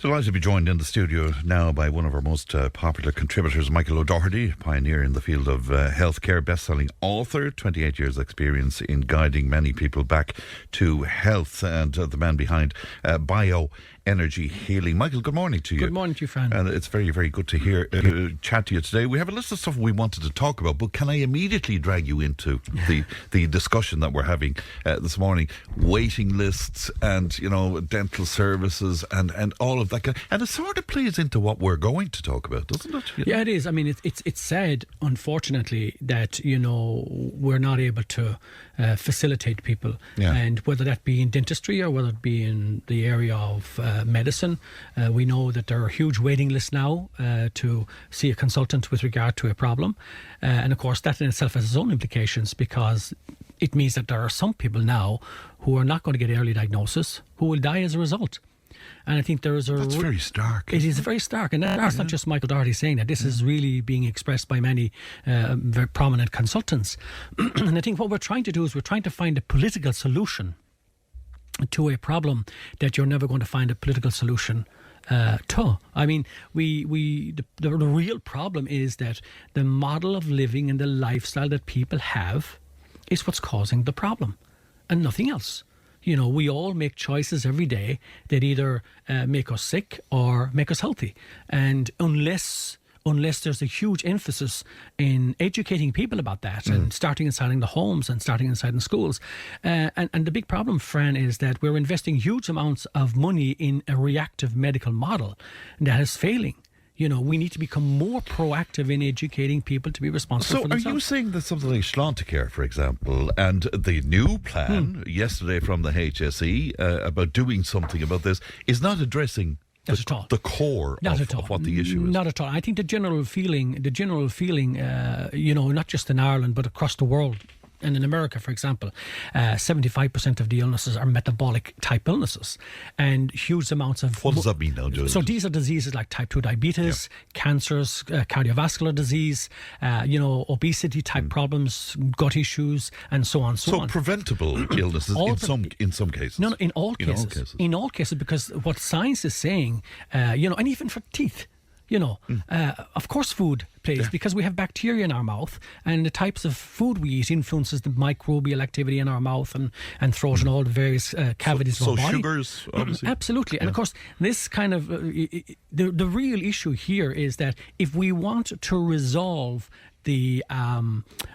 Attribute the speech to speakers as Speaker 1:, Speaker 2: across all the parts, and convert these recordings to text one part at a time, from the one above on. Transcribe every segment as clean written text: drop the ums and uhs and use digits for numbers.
Speaker 1: Delighted to be joined in the studio now by one of our most popular contributors, Michael O Doherty, pioneer in the field of healthcare, best-selling author, 28 years experience in guiding many people back to health, and the man behind Bioenergy Healing. Michael, good morning to you.
Speaker 2: Good morning to you, Fran.
Speaker 1: And it's very, very good to hear chat to you today. We have a list of stuff we wanted to talk about, but can I immediately drag you into the discussion that we're having this morning? Waiting lists and, you know, dental services and all of that. And it sort of plays into what we're going to talk about, doesn't it?
Speaker 2: Yeah, it is. I mean, it's sad, unfortunately, that, you know, we're not able to facilitate people.
Speaker 1: Yeah.
Speaker 2: And whether that be in dentistry or whether it be in the area of medicine, we know that there are huge waiting lists now to see a consultant with regard to a problem. And of course, that in itself has its own implications, because it means that there are some people now who are not going to get early diagnosis, who will die as a result. And I think there is
Speaker 1: That's very stark.
Speaker 2: It is very stark. And that's not just Michael Doherty saying that. This is really being expressed by many very prominent consultants. And I think what we're trying to do is we're trying to find a political solution to a problem that you're never going to find a political solution to. I mean, the real problem is that the model of living and the lifestyle that people have is what's causing the problem, and nothing else. You know, we all make choices every day that either make us sick or make us healthy. And unless there's a huge emphasis in educating people about that and starting inside the homes and starting inside in schools. And the big problem, Fran, is that we're investing huge amounts of money in a reactive medical model that is failing. You know, we need to become more proactive in educating people to be responsible for themselves.
Speaker 1: So are you saying that something like Schlanticare, for example, and the new plan yesterday from the HSE about doing something about this is not addressing the core of what the issue is?
Speaker 2: Not at all. I think the general feeling, you know, not just in Ireland, but across the world, and in America, for example, 75% of the illnesses are metabolic type illnesses, and huge amounts of...
Speaker 1: What does that mean now, Joe?
Speaker 2: So these are diseases like type 2 diabetes, cancers, cardiovascular disease, you know, obesity type problems, gut issues, and so on. So
Speaker 1: preventable illnesses in some cases.
Speaker 2: No, in all cases. In all cases, because what science is saying, you know, and even for teeth. You know, of course food plays, because we have bacteria in our mouth, and the types of food we eat influences the microbial activity in our mouth and throat and all the various cavities of our body.
Speaker 1: So sugars, obviously.
Speaker 2: Absolutely. And of course, this kind of, the real issue here is that if we want to resolve the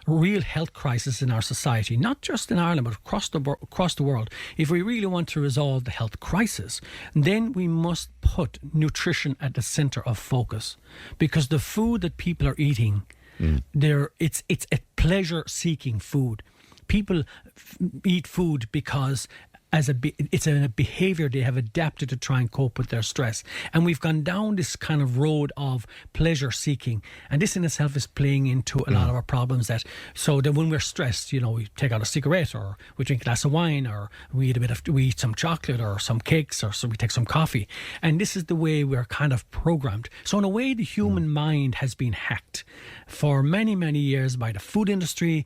Speaker 2: real health crisis in our society, not just in Ireland, but across the world, if we really want to resolve the health crisis, then we must put nutrition at the centre of focus. Because the food that people are eating, it's a pleasure-seeking food. People eat food because it's a behaviour they have adapted to try and cope with their stress. And we've gone down this kind of road of pleasure seeking. And this in itself is playing into a lot of our problems, so that when we're stressed, you know, we take out a cigarette, or we drink a glass of wine, or we eat some chocolate or some cakes, or so we take some coffee. And this is the way we're kind of programmed. So in a way, the human mind has been hacked for many, many years by the food industry,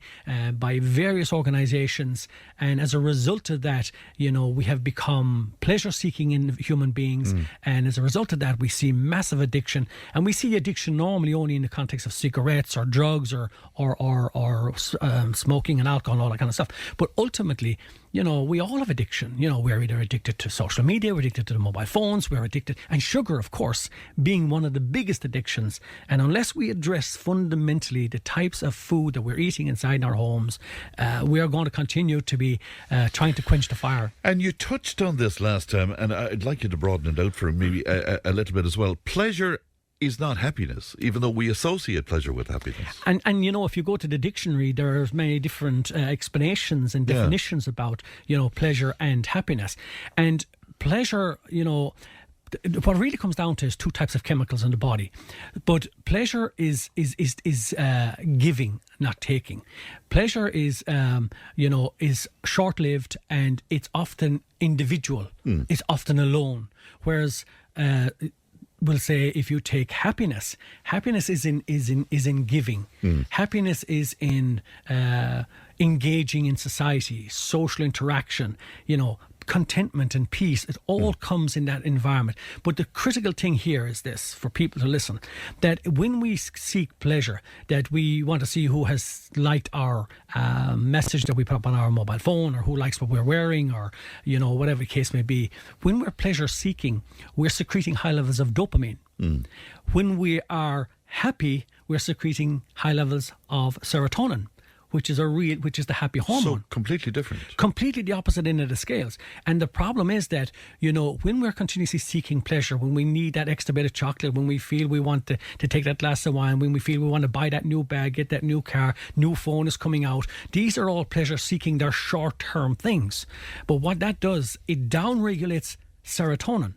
Speaker 2: by various organisations. And as a result of that, you know, we have become pleasure-seeking in human beings, and as a result of that, we see massive addiction. And we see addiction normally only in the context of cigarettes or drugs or smoking and alcohol and all that kind of stuff. But ultimately, you know, we all have addiction. You know, we're either addicted to social media, we're addicted to the mobile phones, we're addicted, and sugar, of course, being one of the biggest addictions. And unless we address fundamentally the types of food that we're eating inside our homes, we are going to continue to be trying to quench the fire.
Speaker 1: And you touched on this last time, and I'd like you to broaden it out for maybe a little bit as well. Pleasure is not happiness, even though we associate pleasure with happiness.
Speaker 2: And you know, if you go to the dictionary, there are many different explanations and definitions about, you know, pleasure and happiness. And pleasure, you know, what it really comes down to is two types of chemicals in the body. But pleasure is giving, not taking. Pleasure is is short-lived, and it's often individual. It's often alone. Whereas we'll say if you take happiness is in giving. Happiness is in engaging in society, social interaction, you know, contentment and peace. It all comes in that environment. But the critical thing here is this, for people to listen, that when we seek pleasure, that we want to see who has liked our message that we put up on our mobile phone, or who likes what we're wearing, or, you know, whatever the case may be. When we're pleasure seeking, we're secreting high levels of dopamine. When we are happy, we're secreting high levels of serotonin, which is the happy hormone.
Speaker 1: So completely different.
Speaker 2: Completely the opposite end of the scales. And the problem is that, you know, when we're continuously seeking pleasure, when we need that extra bit of chocolate, when we feel we want to take that glass of wine, when we feel we want to buy that new bag, get that new car, new phone is coming out, these are all pleasure seeking. They're short-term things. But what that does, it downregulates serotonin.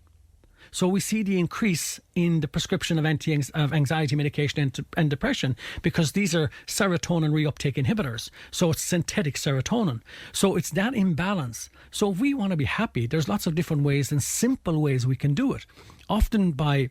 Speaker 2: So we see the increase in the prescription of anxiety medication and depression, because these are serotonin reuptake inhibitors. So it's synthetic serotonin. So it's that imbalance. So if we want to be happy, there's lots of different ways and simple ways we can do it. Often by...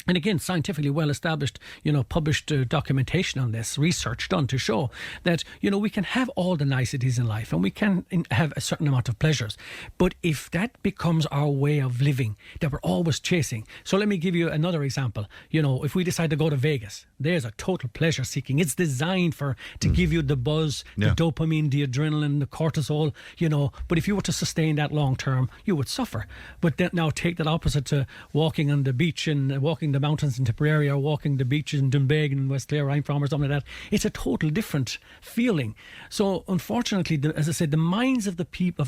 Speaker 2: And again, scientifically well established, you know, published documentation on this, research done to show that, you know, we can have all the niceties in life and we can have a certain amount of pleasures. But if that becomes our way of living, that we're always chasing. So let me give you another example. You know, if we decide to go to Vegas, there's a total pleasure seeking. It's designed to give you the buzz, the dopamine, the adrenaline, the cortisol, you know. But if you were to sustain that long term, you would suffer. But then now take that opposite to walking on the beach and walking the mountains in Tipperary, or walking the beaches in Dunbeg and West Clare, where I'm from, or something like that. It's a total different feeling. So unfortunately, as I said, the minds of the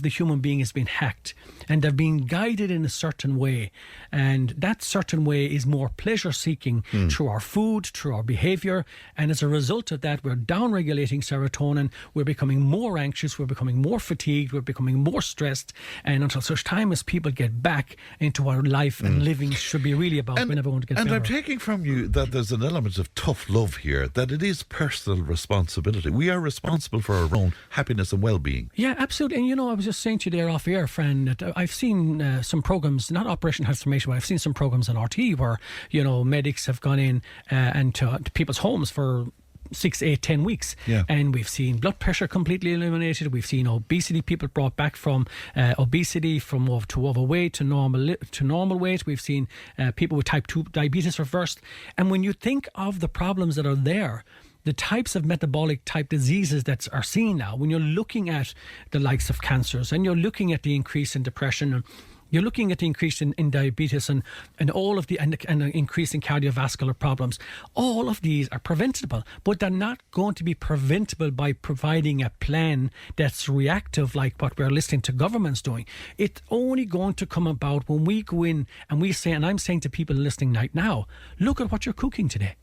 Speaker 2: human being has been hacked, and they're being guided in a certain way, and that certain way is more pleasure seeking through our food, through our behavior, and as a result of that, we're downregulating serotonin, we're becoming more anxious, we're becoming more fatigued, we're becoming more stressed, and until such time as people get back into what life and living should be really about, we're never going to get
Speaker 1: And
Speaker 2: better.
Speaker 1: I'm taking from you that there's an element of tough love here, that it is personal responsibility. We are responsible for our own happiness and well-being.
Speaker 2: Yeah, absolutely. And, you know, I was just saying to you there off air, Fran, that I've seen some programs, not Operation Transformation, but I've seen some programs on RT where, you know, medics have gone in and to people's homes for 6, 8, 10 weeks. And we've seen blood pressure completely eliminated. We've seen obesity, people brought back from obesity, from overweight to normal weight. We've seen people with type 2 diabetes reversed. And when you think of the problems that are there, the types of metabolic type diseases that are seen now, when you're looking at the likes of cancers, and you're looking at the increase in depression, and you're looking at the increase in diabetes and all of the increase in cardiovascular problems. All of these are preventable, but they're not going to be preventable by providing a plan that's reactive like what we're listening to governments doing. It's only going to come about when we go in and we say, and I'm saying to people listening right now, look at what you're cooking today.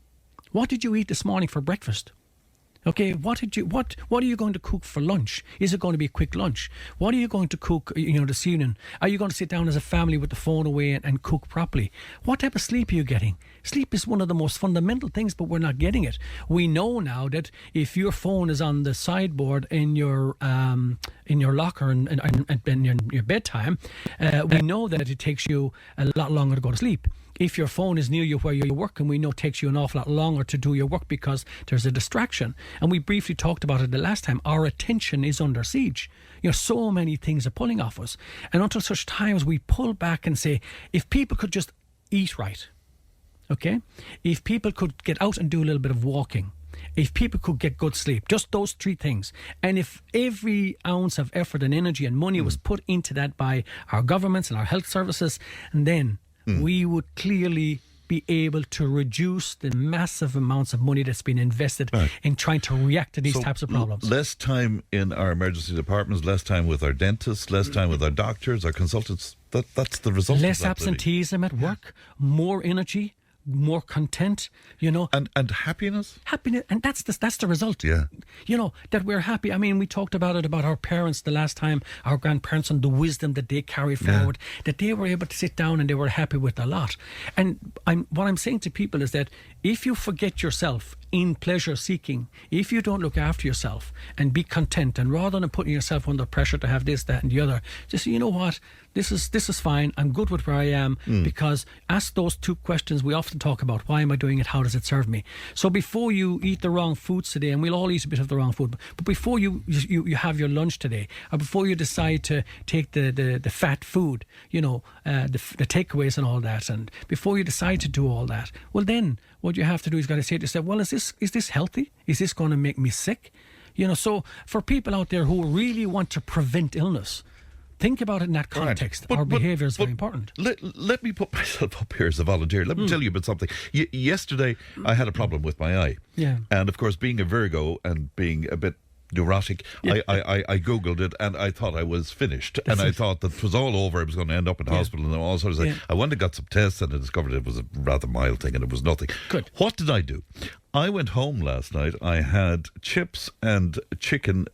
Speaker 2: What did you eat this morning for breakfast? Okay, what are you going to cook for lunch? Is it going to be a quick lunch? What are you going to cook, you know, this evening? Are you going to sit down as a family with the phone away and cook properly? What type of sleep are you getting? Sleep is one of the most fundamental things, but we're not getting it. We know now that if your phone is on the sideboard in your locker and in your bedtime, we know that it takes you a lot longer to go to sleep. If your phone is near you where you're working, we know it takes you an awful lot longer to do your work because there's a distraction. And we briefly talked about it the last time. Our attention is under siege. You know, so many things are pulling off us. And until such times we pull back and say, if people could just eat right, okay? If people could get out and do a little bit of walking, if people could get good sleep, just those three things, and if every ounce of effort and energy and money was put into that by our governments and our health services, and then we would clearly be able to reduce the massive amounts of money that's been invested in trying to react to these types of problems.
Speaker 1: Less time in our emergency departments, less time with our dentists, less time with our doctors, our consultants. That's the result.
Speaker 2: Less absenteeism at work, more energy, more content, you know,
Speaker 1: and happiness,
Speaker 2: and that's the result.
Speaker 1: Yeah,
Speaker 2: you know, that we're happy. I mean, we talked about our parents the last time, our grandparents, and the wisdom that they carried forward, that they were able to sit down and they were happy with a lot. And what I'm saying to people is that if you forget yourself in pleasure seeking, if you don't look after yourself and be content, and rather than putting yourself under pressure to have this, that and the other, just say, you know what, This is fine. I'm good with where I am, because ask those two questions we often talk about. Why am I doing it? How does it serve me? So before you eat the wrong foods today, and we'll all eat a bit of the wrong food, but before you have your lunch today, or before you decide to take the fat food, the takeaways and all that, and before you decide to do all that, well, then what you have to do is got to say to yourself, well, is this healthy? Is this going to make me sick? So for people out there who really want to prevent illness, think about it in that context.
Speaker 1: Right.
Speaker 2: Our behaviour is very important.
Speaker 1: Let me put myself up here as a volunteer. Let me tell you about something. Yesterday, I had a problem with my eye.
Speaker 2: Yeah.
Speaker 1: And of course, being a Virgo and being a bit neurotic, I Googled it and I thought I was finished. And I thought that it was all over. I was going to end up in hospital and all sorts of things. I went and got some tests and I discovered it was a rather mild thing and it was nothing.
Speaker 2: Good.
Speaker 1: What did I do? I went home last night. I had chips and chicken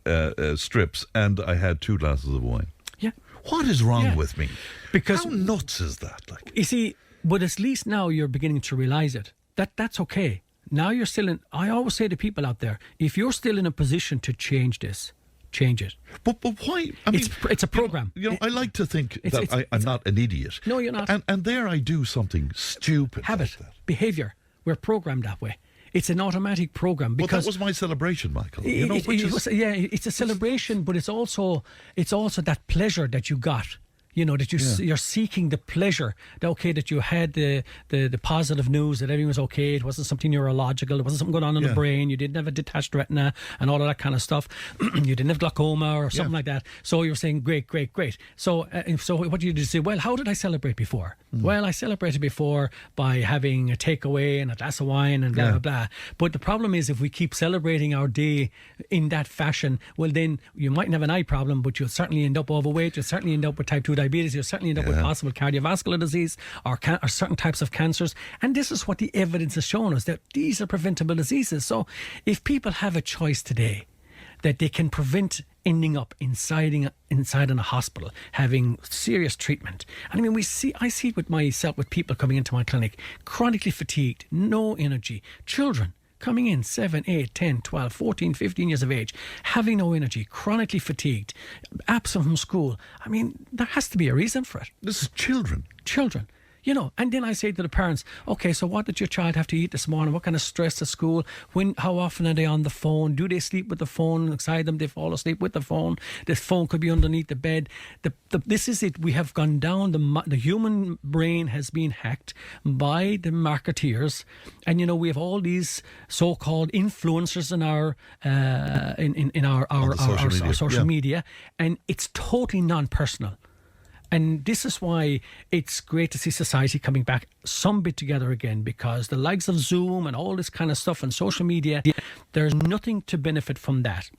Speaker 1: strips and I had 2 glasses of wine.
Speaker 2: Yeah.
Speaker 1: What is wrong with me?
Speaker 2: Because
Speaker 1: how nuts is that? Like,
Speaker 2: you see, but at least now you're beginning to realise it. That's okay. Now you're still in. I always say to people out there, if you're still in a position to change this, change it.
Speaker 1: But why? I mean,
Speaker 2: it's a program.
Speaker 1: I like to think that I'm not an idiot.
Speaker 2: No, you're not.
Speaker 1: And there I do something stupid.
Speaker 2: Habit,
Speaker 1: like that.
Speaker 2: Behaviour. We're programmed that way. It's an automatic program. Because
Speaker 1: that was my celebration, Michael.
Speaker 2: It's a celebration, but it's also that pleasure that you got. That you're seeking the pleasure that you had the positive news that everything was okay. It wasn't something neurological. It wasn't something going on in the brain. You didn't have a detached retina and all of that kind of stuff. You didn't have glaucoma or something like that. So you were saying great. So what you say? Well, how did I celebrate before? Well, I celebrated before by having a takeaway and a glass of wine and blah blah blah. But the problem is, if we keep celebrating our day in that fashion, well, then you mightn't have an eye problem, but you'll certainly end up overweight. You'll certainly end up with type 2 diabetes. You'll certainly end up with possible cardiovascular disease or certain types of cancers. And this is what the evidence has shown us, that these are preventable diseases. So if people have a choice today that they can prevent ending up inside in a hospital, having serious treatment. And I mean, I see with myself, with people coming into my clinic, chronically fatigued, no energy, children coming in 7, 8, 10, 12, 14, 15 years of age, having no energy, chronically fatigued, absent from school. I mean, there has to be a reason for it.
Speaker 1: This is children.
Speaker 2: And then I say to the parents, okay, so what did your child have to eat this morning? What kind of stress at school? How often are they on the phone? Do they sleep with the phone inside them? They fall asleep with the phone. The phone could be underneath the bed. This is it. We have gone down. The human brain has been hacked by the marketeers. And, we have all these so-called influencers in our social media. And it's totally non-personal. And this is why it's great to see society coming back some bit together again, because the likes of Zoom and all this kind of stuff and social media, there's nothing to benefit from that.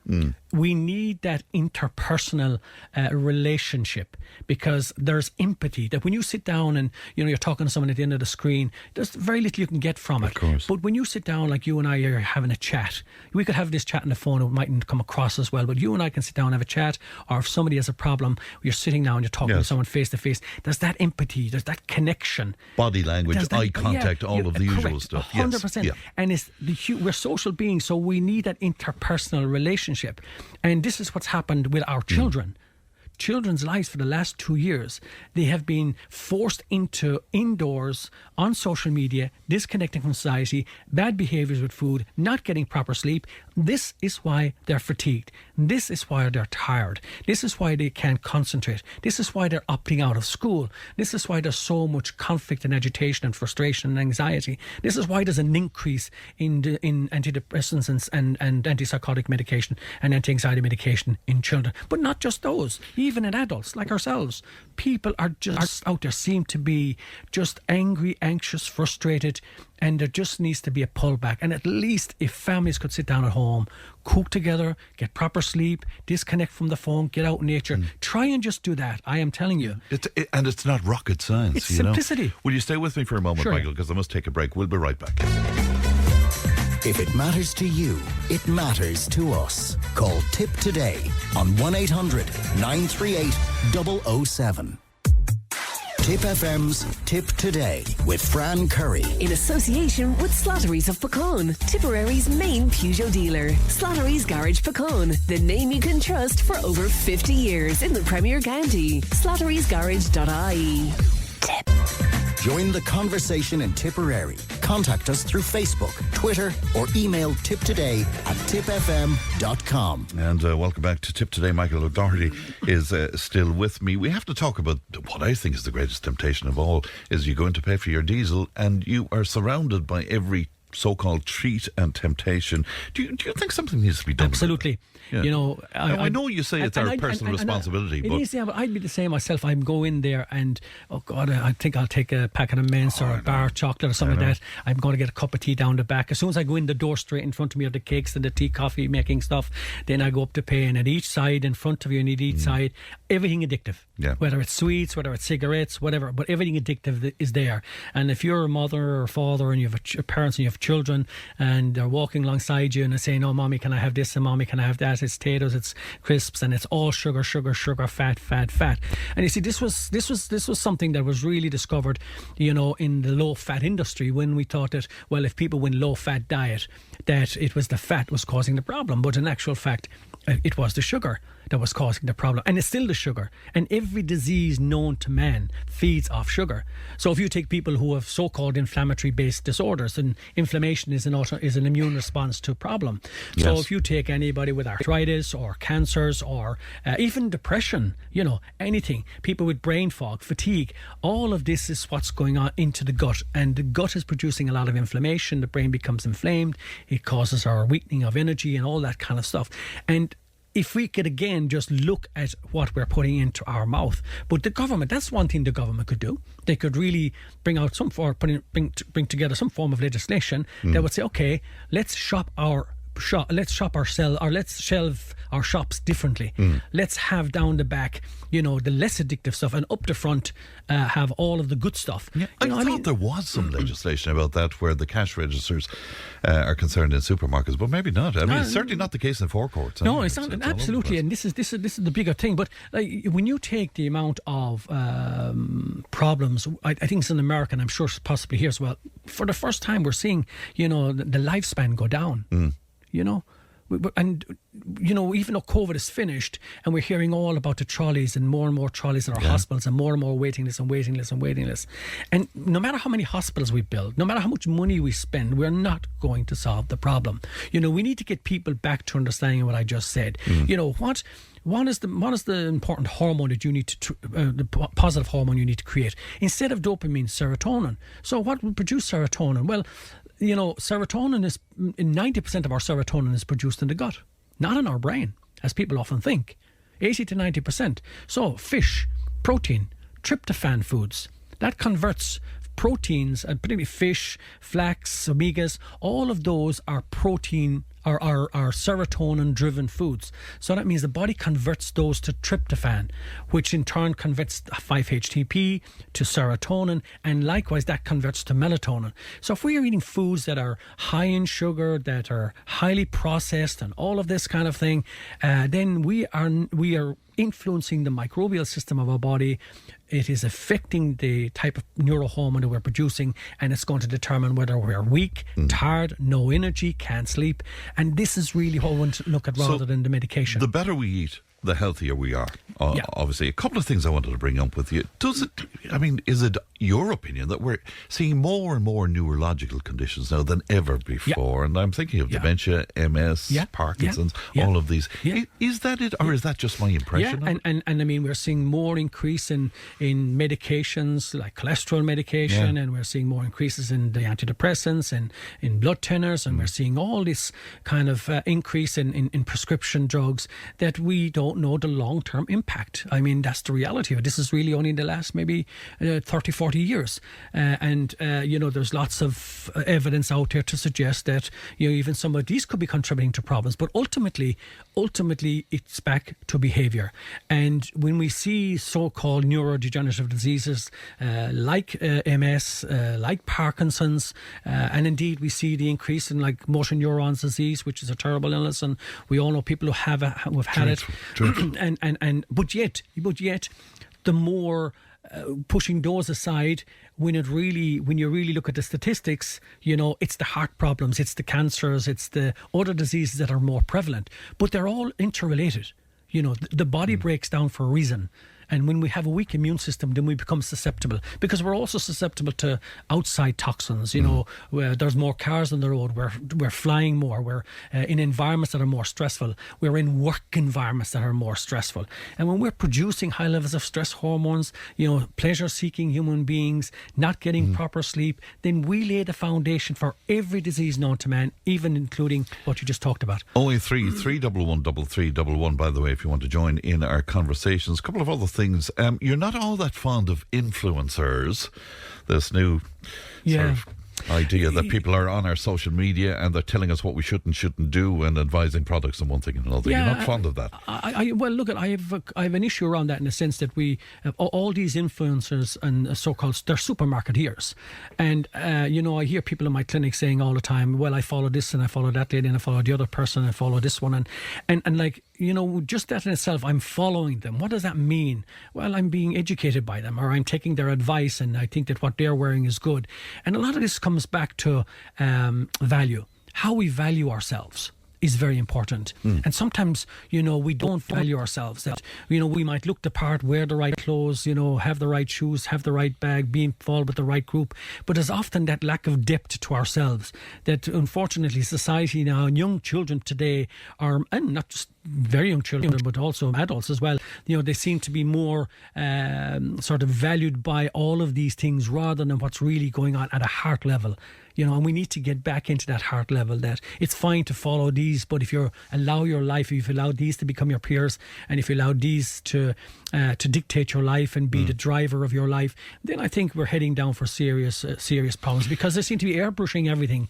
Speaker 2: We need that interpersonal relationship, because there's empathy, that when you sit down and you're talking to someone at the end of the screen, there's very little you can get from it.
Speaker 1: Of course.
Speaker 2: But when you sit down, like you and I are having a chat, we could have this chat on the phone, it mightn't come across as well, but you and I can sit down and have a chat. Or if somebody has a problem, you're sitting down and you're talking to someone face to face, there's that empathy, there's that connection,
Speaker 1: body language, eye contact, all of the usual stuff.
Speaker 2: 100%.
Speaker 1: Yes.
Speaker 2: And we're social beings, so we need that interpersonal relationship. And this is what's happened with our children. Children's lives for the last 2 years, they have been forced into indoors, on social media, disconnecting from society, bad behaviours with food, not getting proper sleep. This is why they're fatigued. This is why they're tired. This is why they can't concentrate. This is why they're opting out of school. This is why there's so much conflict and agitation and frustration and anxiety. This is why there's an increase in antidepressants and antipsychotic medication and anti-anxiety medication in children. But not just those. Even in adults like ourselves, people are just out there, seem to be just angry, anxious, frustrated, and there just needs to be a pullback. And at least if families could sit down at home, cook together, get proper sleep, disconnect from the phone, get out in nature, try and just do that. I am telling you.
Speaker 1: And it's not rocket science.
Speaker 2: It's simplicity.
Speaker 1: Will you stay with me for a moment,
Speaker 2: Sure.
Speaker 1: Michael, because I must take a break. We'll be right back.
Speaker 3: If it matters to you, it matters to us. Call TIP today on 1-800-938-007. TippFM's Tip Today with Fran Curry.
Speaker 4: In association with Slattery's of Pecan, Tipperary's main Peugeot dealer. Slattery's Garage Pecan, the name you can trust for over 50 years in the Premier County. Slattery'sGarage.ie. Tip.
Speaker 3: Join the conversation in Tipperary. Contact us through Facebook, Twitter, or email tiptoday@tippfm.com.
Speaker 1: And welcome back to Tip Today. Michael O Doherty is still with me. We have to talk about what I think is the greatest temptation of all, is you go in to pay for your diesel and you are surrounded by every so-called treat and temptation. Do you think something needs to be done?
Speaker 2: Absolutely.
Speaker 1: Yeah.
Speaker 2: You know,
Speaker 1: I know you say it's our personal responsibility,
Speaker 2: it
Speaker 1: but
Speaker 2: is, yeah, but I'd be the same myself. I'd go in there and, oh God, I think I'll take a packet of mints or a bar of chocolate or something like that. I'm going to get a cup of tea down the back. As soon as I go in the door, straight in front of me are the cakes and the tea, coffee making stuff. Then I go up to pay, and at each side, in front of you and at each side, everything addictive.
Speaker 1: Yeah.
Speaker 2: Whether it's sweets, whether it's cigarettes, whatever, but everything addictive is there. And if you're a mother or father and you have parents and you have children and they're walking alongside you and they're saying, "Oh, mommy, can I have this?" and "Mommy, can I have that?" It's potatoes, it's crisps, and it's all sugar, fat. And you see, this was something that was really discovered, you know, in the low fat industry, when we thought that, well, if people went low fat diet, that it was the fat was causing the problem. But in actual fact, it was the sugar that was causing the problem, and it's still the sugar. And every disease known to man feeds off sugar. So if you take people who have so-called inflammatory-based disorders, and inflammation is an immune response to a problem.
Speaker 1: Yes.
Speaker 2: So if you take anybody with arthritis or cancers or even depression, you know, anything, people with brain fog, fatigue, all of this is what's going on into the gut, and the gut is producing a lot of inflammation. The brain becomes inflamed. It causes our weakening of energy and all that kind of stuff. And if we could again just look at what we're putting into our mouth, but the government, that's one thing the government could do. They could really bring out bring together some form of legislation that would say, okay, let's shelve our shops differently. Let's have down the back, you know, the less addictive stuff, and up the front have all of the good stuff.
Speaker 1: Yeah, I thought there was some legislation about that, where the cash registers are concerned in supermarkets, but maybe not. I mean, it's certainly not the case in forecourts.
Speaker 2: No, it's not. Absolutely, and this is the bigger thing. But like, when you take the amount of problems, I think it's in America, and I'm sure it's possibly here as well. For the first time, we're seeing, you know, the lifespan go down. You know, and you know, even though COVID is finished, and we're hearing all about the trolleys and more trolleys in our hospitals, and more waiting lists. And no matter how many hospitals we build, no matter how much money we spend, we're not going to solve the problem. You know, we need to get people back to understanding what I just said. You know, what is the important hormone that you need to the positive hormone you need to create instead of dopamine? Serotonin. So what will produce serotonin? Well, you know, serotonin is 90% of our serotonin is produced in the gut, not in our brain, as people often think. 80 to 90%. So fish, protein, tryptophan foods, that converts proteins, and particularly fish, flax, omegas, all of those are protein, are serotonin-driven foods. So that means the body converts those to tryptophan, which in turn converts 5-HTP to serotonin, and likewise that converts to melatonin. So if we are eating foods that are high in sugar, that are highly processed, and all of this kind of thing, then we are influencing the microbial system of our body. It is affecting the type of neurohormone that we're producing, and it's going to determine whether we're weak, tired, no energy, can't sleep. And this is really how we want to look at, rather than the medication.
Speaker 1: The better we eat, the healthier we are. Obviously, a couple of things I wanted to bring up with you. Is it your opinion that we're seeing more and more neurological conditions now than ever before? And I'm thinking of dementia, MS, Parkinson's, all of these. Is that it, or is that just my impression?
Speaker 2: Yeah, and I mean, we're seeing more increase in medications like cholesterol medication, and we're seeing more increases in the antidepressants and in blood thinners, and we're seeing all this kind of increase in prescription drugs that we don't know the long-term impact. I mean, that's the reality of it. This is really only in the last maybe 30, 40 years. You know, there's lots of evidence out there to suggest that, you know, even some of these could be contributing to problems. But ultimately, it's back to behavior. And when we see so-called neurodegenerative diseases like MS, like Parkinson's, and indeed we see the increase in like motor neurons disease, which is a terrible illness, and we all know people who have had it. But yet, the more pushing those aside, when you really look at the statistics, it's the heart problems, it's the cancers, it's the other diseases that are more prevalent, but they're all interrelated. The body breaks down for a reason. And when we have a weak immune system, then we become susceptible, because we're also susceptible to outside toxins. Where there's more cars on the road, we're flying more, we're in environments that are more stressful, we're in work environments that are more stressful. And when we're producing high levels of stress hormones, pleasure-seeking human beings, not getting proper sleep, then we lay the foundation for every disease known to man, even including what you just talked about.
Speaker 1: 083 311 3311, by the way, if you want to join in our conversations. A couple of other things. You're not all that fond of influencers. This new sort of idea that people are on our social media and they're telling us what we should and shouldn't do and advising products and one thing and another. You're not fond of that.
Speaker 2: Well, look, I have an issue around that, in the sense that we all these influencers and so-called, they're supermarketeers, and I hear people in my clinic saying all the time, well, I follow this and I follow that lady and I follow the other person and I follow this one, and like, just that in itself, I'm following them. What does that mean? Well, I'm being educated by them, or I'm taking their advice, and I think that what they're wearing is good. And a lot of this comes back to value. How we value ourselves is very important. And sometimes, we don't value ourselves. That, we might look the part, wear the right clothes, have the right shoes, have the right bag, be involved with the right group. But there's often that lack of depth to ourselves that, unfortunately, society now, and young children today are, and not just very young children, but also adults as well, they seem to be more sort of valued by all of these things rather than what's really going on at a heart level. And we need to get back into that heart level, that it's fine to follow these, but if you allow your life, if you allow these to become your peers, and if you allow these to dictate your life and be the driver of your life, then I think we're heading down for serious problems, because they seem to be airbrushing everything,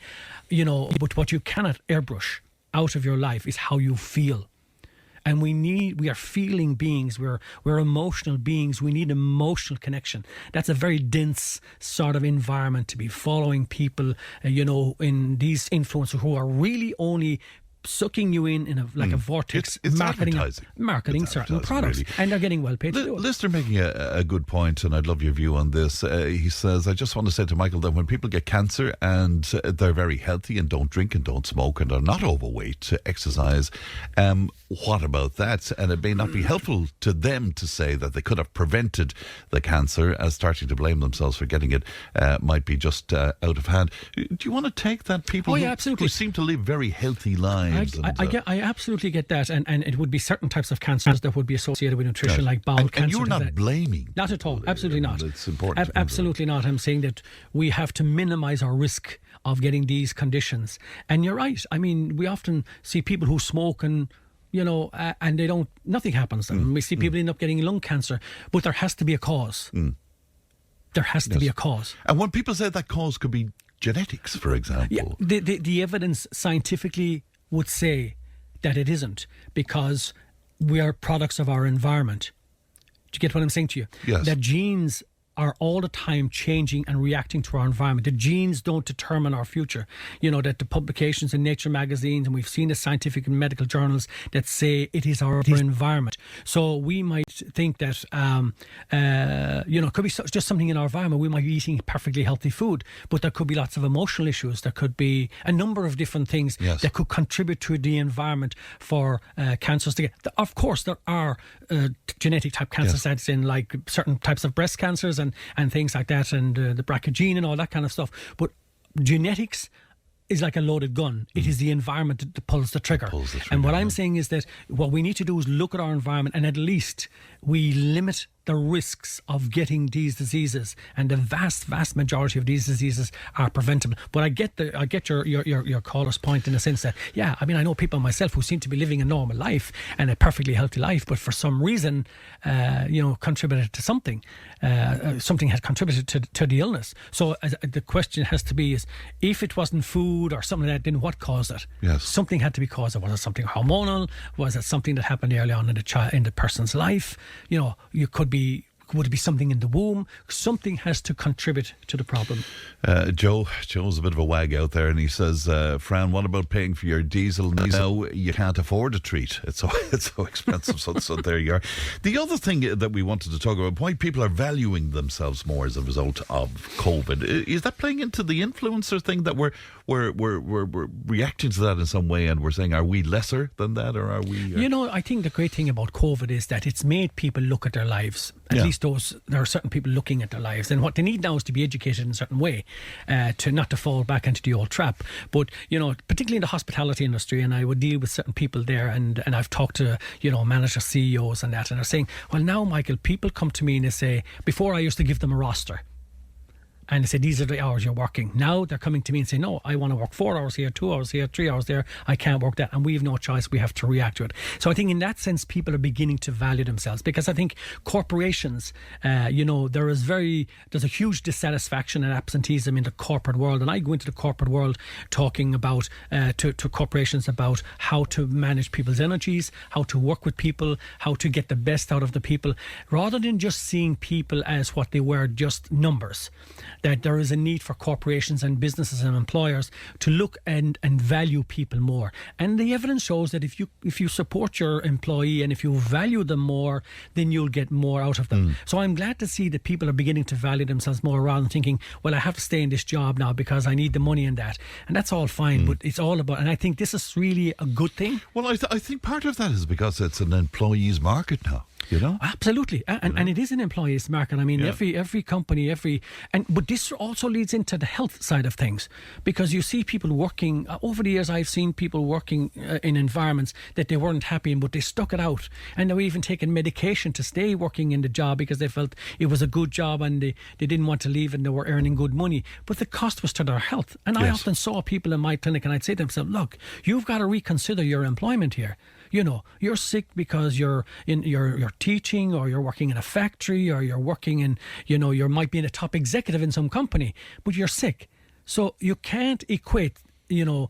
Speaker 2: but what you cannot airbrush out of your life is how you feel. And we are feeling beings, we're emotional beings, we need emotional connection. That's a very dense sort of environment to be following people, in these influencers who are really only sucking you in a vortex,
Speaker 1: it's
Speaker 2: marketing certain products, really. And they're getting well paid to do it.
Speaker 1: Listener making a good point, and I'd love your view on this. He says, I just want to say to Michael that when people get cancer and they're very healthy and don't drink and don't smoke and are not overweight to exercise, what about that? And it may not be helpful to them to say that they could have prevented the cancer, as starting to blame themselves for getting it might be just out of hand. Do you want to take that? People
Speaker 2: absolutely.
Speaker 1: who seem to live very healthy lives.
Speaker 2: I absolutely get that, and it would be certain types of cancers that would be associated with nutrition, like bowel cancer.
Speaker 1: And you're not blaming.
Speaker 2: Not at all. Absolutely not.
Speaker 1: It's important.
Speaker 2: Absolutely not. I'm saying that we have to minimise our risk of getting these conditions. And you're right. I mean, we often see people who smoke and and nothing happens to them. We see people end up getting lung cancer, but there has to be a cause. There has to be a cause.
Speaker 1: And when people say that cause could be genetics, for example.
Speaker 2: Yeah, the evidence scientifically would say that it isn't, because we are products of our environment. Do you get what I'm saying to you?
Speaker 1: Yes.
Speaker 2: That genes are all the time changing and reacting to our environment. The genes don't determine our future. That the publications in Nature magazines, and we've seen the scientific and medical journals that say it is our environment. So we might think that, it could be just something in our environment. We might be eating perfectly healthy food, but there could be lots of emotional issues. There could be a number of different things that could contribute to the environment for cancers to get. Of course, there are genetic type cancers that's in, like certain types of breast cancers and things like that, and the BRCA gene and all that kind of stuff. But genetics is like a loaded gun. It is the environment that pulls the trigger. And what I'm saying is that what we need to do is look at our environment, and at least we limit the risks of getting these diseases, and the vast majority of these diseases are preventable. But I get your caller's point, in the sense that, I know people myself who seem to be living a normal life and a perfectly healthy life, but for some reason, contributed to something. Something had contributed to the illness. So the question has to be: is if it wasn't food or something like that, then what caused it?
Speaker 1: Yes.
Speaker 2: Something had to be caused. Was it something hormonal? Was it something that happened early on in the person's life? You could be Would it be something in the womb? Something has to contribute to the problem.
Speaker 1: Joe's a bit of a wag out there, and he says, Fran, what about paying for your diesel? Now you can't afford a treat. It's so expensive. so there you are. The other thing that we wanted to talk about, why people are valuing themselves more as a result of COVID, is that playing into the influencer thing, that we're reacting to that in some way, and we're saying, are we lesser than that, or are we?
Speaker 2: I think the great thing about COVID is that it's made people look at their lives. At least there are certain people looking at their lives, and what they need now is to be educated in a certain way, to not to fall back into the old trap. But particularly in the hospitality industry, and I would deal with certain people there, and I've talked to managers, CEOs, and that, and they're saying, well, now, Michael, people come to me and they say, before I used to give them a roster. And they say, these are the hours you're working. Now they're coming to me and say, no, I want to work 4 hours here, 2 hours here, 3 hours there. I can't work that. And we have no choice. We have to react to it. So I think in that sense, people are beginning to value themselves, because I think corporations, there's a huge dissatisfaction and absenteeism in the corporate world. And I go into the corporate world talking about, to corporations, about how to manage people's energies, how to work with people, how to get the best out of the people, rather than just seeing people as what they were, just numbers. That there is a need for corporations and businesses and employers to look and value people more. And the evidence shows that if you support your employee and if you value them more, then you'll get more out of them. So I'm glad to see that people are beginning to value themselves more, rather than thinking, well, I have to stay in this job now because I need the money and that. And that's all fine, but it's all about, and I think this is really a good thing.
Speaker 1: Well, I think part of that is because it's an employee's market now.
Speaker 2: Absolutely, and it is an employee's market. I mean, every company, but this also leads into the health side of things, because you see people working. Over the years, I've seen people working in environments that they weren't happy in, but they stuck it out, and they were even taking medication to stay working in the job because they felt it was a good job and they didn't want to leave, and they were earning good money, but the cost was to their health. And I often saw people in my clinic, and I'd say to them, look, you've got to reconsider your employment here. You're sick because you're teaching, or you're working in a factory, or you're working in, you might be in a top executive in some company, but you're sick. So you can't equate, you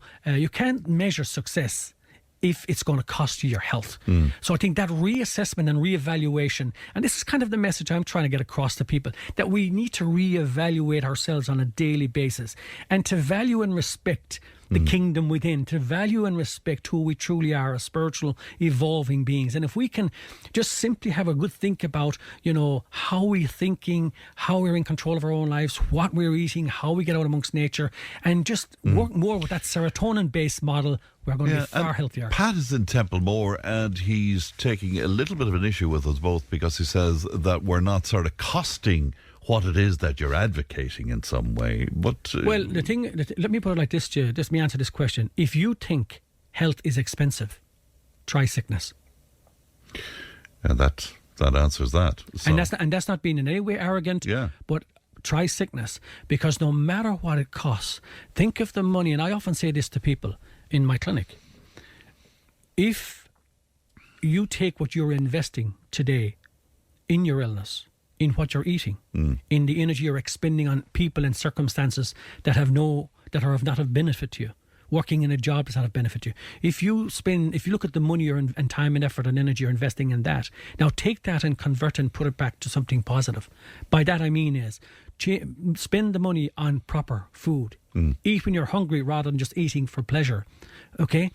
Speaker 2: can't measure success if it's going to cost you your health. So I think that reassessment and reevaluation, and this is kind of the message I'm trying to get across to people, that we need to reevaluate ourselves on a daily basis, and to value and respect the kingdom within, to value and respect who we truly are as spiritual, evolving beings. And if we can just simply have a good think about, how we're thinking, how we're in control of our own lives, what we're eating, how we get out amongst nature, and just work more with that serotonin-based model, we're going to be far healthier.
Speaker 1: Pat is in Templemore, and he's taking a little bit of an issue with us both, because he says that we're not sort of costing what it is that you're advocating in some way. But
Speaker 2: well, let me put it like this to you. Let me answer this question. If you think health is expensive, try sickness.
Speaker 1: And that answers that. So.
Speaker 2: And that's not being in any way arrogant. But try sickness, because no matter what it costs, think of the money. And I often say this to people in my clinic. If you take what you're investing today in your illness, in what you're eating, in the energy you're expending on people and circumstances that have not of benefit to you, working in a job that's not of benefit to you. If you look at the money and time and effort and energy you're investing in that, now take that and convert and put it back to something positive. By that I mean is spend the money on proper food. Eat when you're hungry rather than just eating for pleasure. Okay?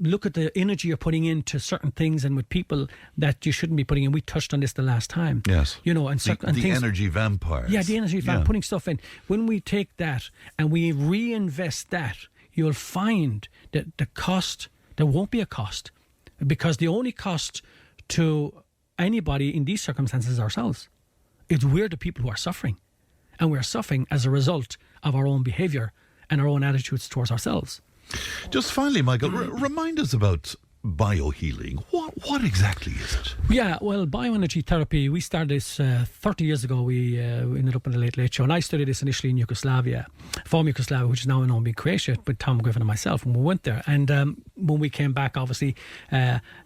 Speaker 2: Look at the energy you're putting into certain things and with people that you shouldn't be putting in. We touched on this the last time.
Speaker 1: Yes.
Speaker 2: And
Speaker 1: the energy vampires.
Speaker 2: Yeah, the energy vampire, putting stuff in. When we take that and we reinvest that, you'll find that there won't be a cost, because the only cost to anybody in these circumstances is ourselves. We're the people who are suffering, and we're suffering as a result of our own behaviour and our own attitudes towards ourselves.
Speaker 1: Just finally, Michael, remind us about biohealing. What exactly is it?
Speaker 2: Yeah, well, bioenergy therapy, we started this 30 years ago. We ended up in the Late Show, and I studied this initially in Yugoslavia, former Yugoslavia, which is now known to be Croatia, with Tom Griffin and myself, and we went there. And when we came back, obviously,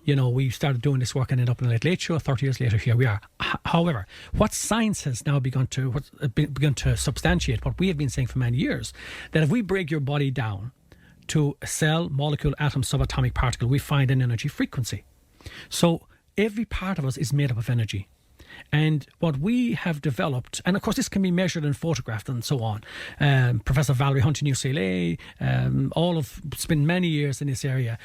Speaker 2: we started doing this work and ended up in the Late Show. 30 years later, here we are. However, what science has now begun to substantiate what we have been saying for many years, that if we break your body down to a cell, molecule, atom, subatomic particle, we find an energy frequency. So every part of us is made up of energy. And what we have developed, and of course this can be measured and photographed and so on. Professor Valerie Hunt in UCLA, all of spent many years in this area.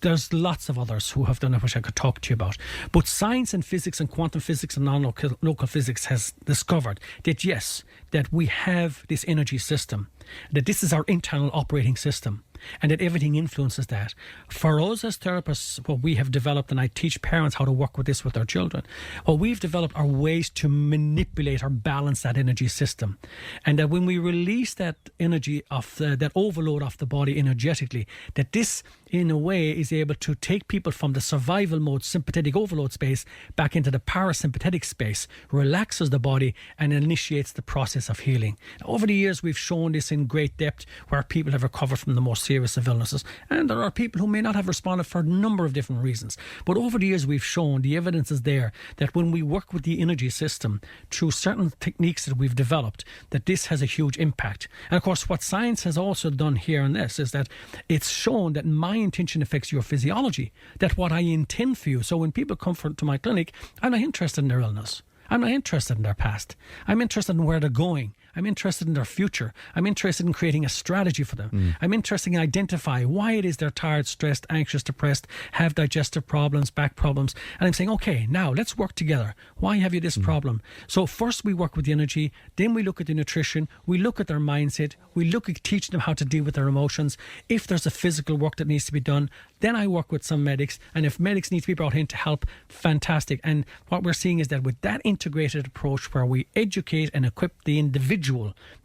Speaker 2: There's lots of others who have done it, which I could talk to you about. But science and physics and quantum physics and non-local physics has discovered that, yes, that we have this energy system, that this is our internal operating system, and that everything influences that. For us as therapists, what we have developed, and I teach parents how to work with this with their children, what we've developed are ways to manipulate or balance that energy system. And that when we release that energy that overload off the body energetically, that this in a way is able to take people from the survival mode, sympathetic overload space, back into the parasympathetic space, relaxes the body and initiates the process of healing. Over the years, we've shown this in great depth where people have recovered from the more serious of illnesses, and there are people who may not have responded for a number of different reasons. But over the years, we've shown, the evidence is there, that when we work with the energy system through certain techniques that we've developed, that this has a huge impact. And of course, what science has also done here in this is that it's shown that my intention affects your physiology, that what I intend for you. So when people come to my clinic, I'm not interested in their illness. I'm not interested in their past. I'm interested in where they're going. I'm interested in their future. I'm interested in creating a strategy for them. I'm interested in identifying why it is they're tired, stressed, anxious, depressed, have digestive problems, back problems. And I'm saying, okay, now let's work together. Why have you this problem? So first we work with the energy, then we look at the nutrition, we look at their mindset, we look at teaching them how to deal with their emotions. If there's a physical work that needs to be done, then I work with some medics. And if medics need to be brought in to help, fantastic. And what we're seeing is that with that integrated approach where we educate and equip the individual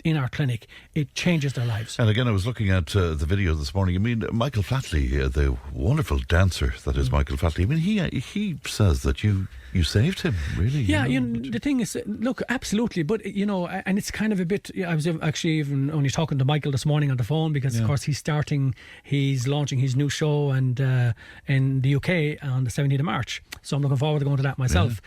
Speaker 2: in our clinic, it changes their lives.
Speaker 1: And again, I was looking at the video this morning. I mean, Michael Flatley, the wonderful dancer that is Michael Flatley, I mean, he says that you saved him, really.
Speaker 2: Yeah, the thing is, look, absolutely. But, and it's kind of a bit, I was actually even only talking to Michael this morning on the phone because, of course, he's launching his new show and in the UK on the 17th of March. So I'm looking forward to going to that myself.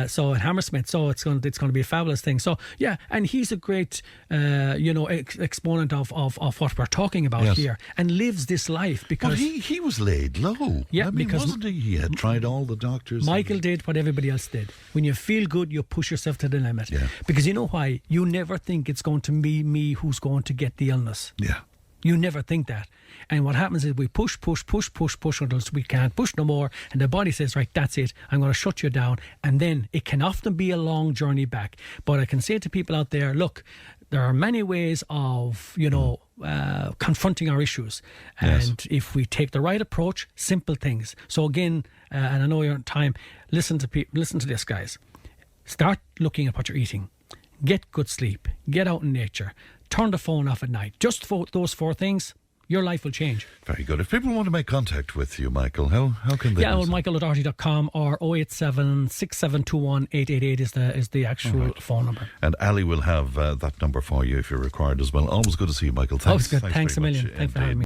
Speaker 2: So at Hammersmith, so it's going to be a fabulous thing. So, yeah, and he's a great, exponent of what we're talking about here and lives this life because...
Speaker 1: But he was laid low.
Speaker 2: Yeah,
Speaker 1: because... wasn't he? He had tried all the doctors.
Speaker 2: Michael did what everybody else did. When you feel good, you push yourself to the limit.
Speaker 1: Yeah.
Speaker 2: Because you know why? You never think it's going to be me who's going to get the illness.
Speaker 1: Yeah.
Speaker 2: You never think that. And what happens is we push until we can't push no more. And the body says, right, that's it. I'm going to shut you down. And then it can often be a long journey back. But I can say to people out there, look, there are many ways of, confronting our issues. And if we take the right approach, simple things. So again, and I know you're on time, listen to this, guys. Start looking at what you're eating. Get good sleep. Get out in nature. Turn the phone off at night. Just for those 4 things, your life will change.
Speaker 1: Very good. If people want to make contact with you, Michael, how can they?
Speaker 2: Yeah, well, michael.doherty.com or 087 6721 888 is the actual phone number.
Speaker 1: And Ali will have that number for you if you're required as well. Always good to see you, Michael. Thanks.
Speaker 2: Always good. Thanks a million. Thanks for having me.